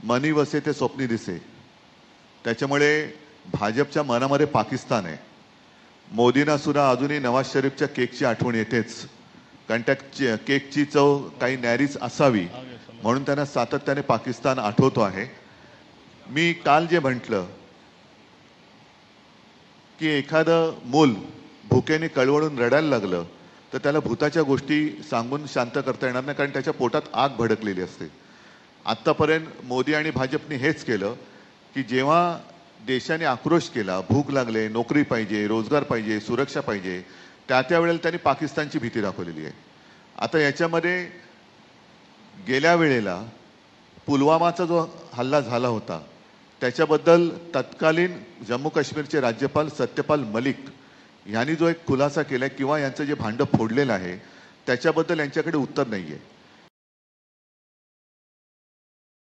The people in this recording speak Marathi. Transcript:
मनी वसे ते स्वप्नी दिसे. त्याच्यामुळे भाजपच्या मनामध्ये पाकिस्तान आहे. मोदींना सुद्धा अजूनही नवाज शरीफच्या केकची आठवण येतेच, कारण त्या केकची चव काही न्यारीच असावी म्हणून त्यांना सातत्याने पाकिस्तान आठवतो आहे. मी काल जे म्हटलं की एखादं मूल भुकेने कळवळून रडायला लागलं तर त्याला भूताच्या गोष्टी सांगून शांत करता येणार नाही, कारण त्याच्या पोटात आग भडकलेली असते. आत्तापर्यंत मोदी आणि भाजपने हेच केलं की जेव्हा देशाने आक्रोश केला, भूक लागले, नोकरी पाहिजे, रोजगार पाहिजे, सुरक्षा पाहिजे, त्या वेळेला त्यांनी पाकिस्तानची भीती दाखवलेली आहे. आता याच्यामध्ये गेल्या वेळेला पुलवामाचा जो हल्ला झाला होता त्याच्याबद्दल तत्कालीन जम्मू काश्मीरचे राज्यपाल सत्यपाल मलिक यांनी जो एक खुलासा केला किंवा यांचं जे भांडं फोडलेलं आहे त्याच्याबद्दल यांच्याकडे उत्तर नाही आहे.